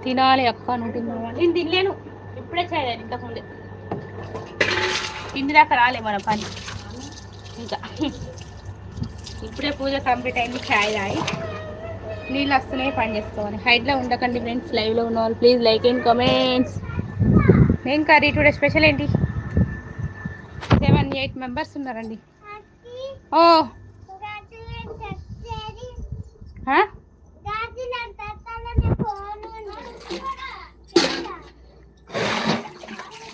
తినాలి అక్క, నువ్వు తిన్నావా? నేను తినలేను, ఇప్పుడే చేయలేదు, ఇంతకుముందే. ఇంటి దాకా రాలే మన పని ఇంకా. ఇప్పుడే పూజ కంప్లీట్ అయింది, ఛాయ్ తాగి నీళ్ళు వస్తున్నాయి, పని చేసుకోవాలి. హైట్లో ఉండకండి ఫ్రెండ్స్, లైవ్లో ఉన్నవాళ్ళు ప్లీజ్ లైక్ అండ్ కమెంట్స్. ఏం కర్రీ టుడే స్పెషల్ ఏంటి? 7-8 మెంబర్స్ ఉన్నారండి. ఓ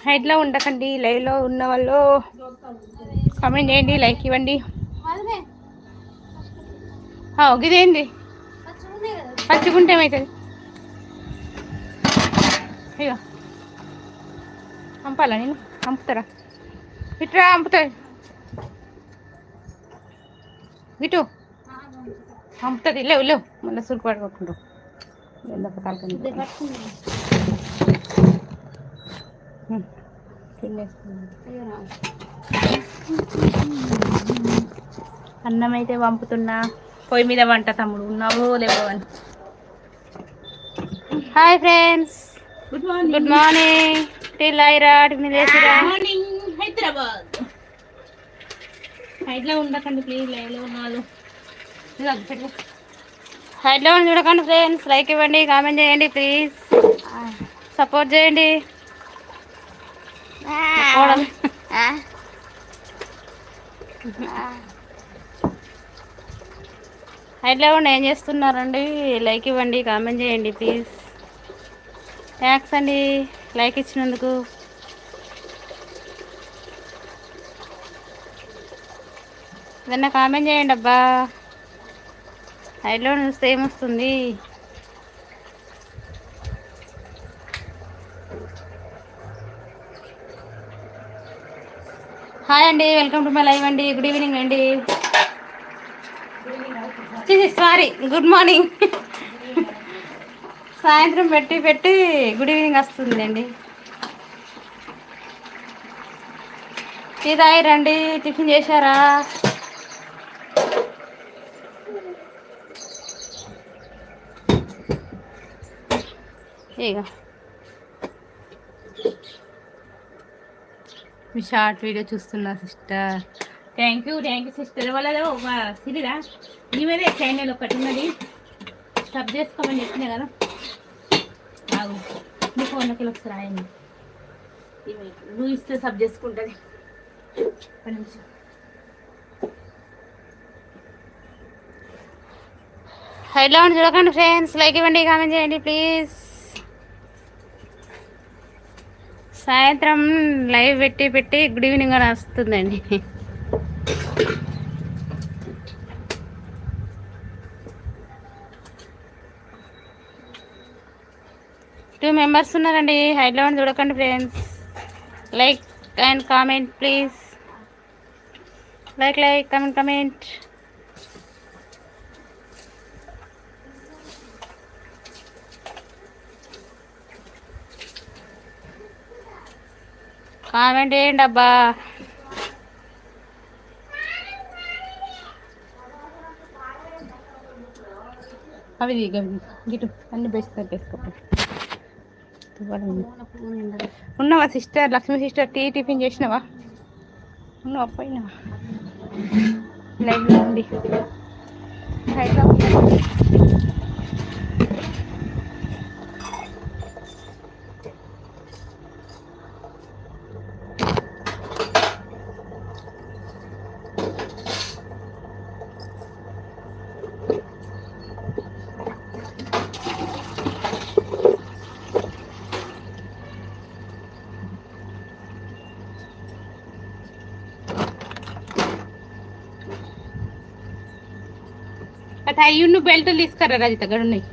హైట్లో ఉండకండి, లైవ్లో ఉన్న వాళ్ళు కామెంట్ చేయండి, లైక్ ఇవ్వండి. ఇదేంది పచ్చిగుంటే ఏమవుతుంది? ఇక పంపాలా నేను? పంపుతారా? ఇట్రా పంపుతా, ఇటు పంపుతుంది. లేవు లేవు, మళ్ళీ సురుకు పడుకుంటారు. అన్నం అయితే పంపుతున్నా, పొయ్యి మీద వంట. తమ్ముడు ఉన్నావో లేవో అని. Hi friends, good morning. Good morning. టీలైరా టిఫిన్ చేసిరా? మార్నింగ్ హైదరాబాద్. హైట్లో ఉండకండి ప్లీజ్, లైవ్లో ఉన్నాను. హైట్లో చూడకండి ఫ్రెండ్స్, లైక్ ఇవ్వండి, కామెంట్ చేయండి ప్లీజ్, సపోర్ట్ చేయండి. హైట్లో ఉండి ఏం చేస్తున్నారండి? లైక్ ఇవ్వండి, కామెంట్ చేయండి ప్లీజ్. థ్యాంక్స్ అండి లైక్ ఇచ్చినందుకు. ఏదన్నా కామెంట్ చేయండి అబ్బా. హైట్లో చూస్తే ఏమొస్తుంది? హాయ్ అండి, వెల్కమ్ టు మై లైవ్ అండి. గుడ్ ఈవినింగ్ అండి. Sorry, good morning. సాయంత్రం పెట్టి పెట్టి గుడ్ ఈవినింగ్ వస్తుందండి. టీ తాగి రండి, టిఫిన్ చేశారా? ఇక మీ షార్ట్ వీడియో చూస్తున్నా సిస్టర్. Thank you sister. వాళ్ళలో సిరిరా నీ మీదే ఛానల్ ఒకటి ఉన్నది, సబ్ చేసుకోమని చెప్పినా కదా. బాగు నీ ఫోన్లోకి ఒకసారి రాయండి, నువ్వు ఇస్తే సబ్ చేసుకుంటుంది. ఒక నిమిషం. హైలో ఉండి చూడకండి ఫ్రెండ్స్, లైక్ ఇవ్వండి, కామెంట్ చేయండి ప్లీజ్. సాయంత్రం లైవ్ పెట్టి పెట్టి గుడ్ ఈవినింగ్ అని వస్తుందండి. 2 మెంబర్స్ ఉన్నారండి. హైలో ఉండి చూడకండి friends, like and comment please. Like comment. Comment చేయండి అబ్బా. అవి గిటు అన్ని బెస్ట్ వేసుకోండి. ఉన్నావా sister? Lakshmi sister tea tiffin చేసినావా? ఉన్నావా? పోయినావా? లైవ్లో ఉండి అయ్యున్ను బెల్ట్ తీసుకురా రజిత, గడున్నాయి.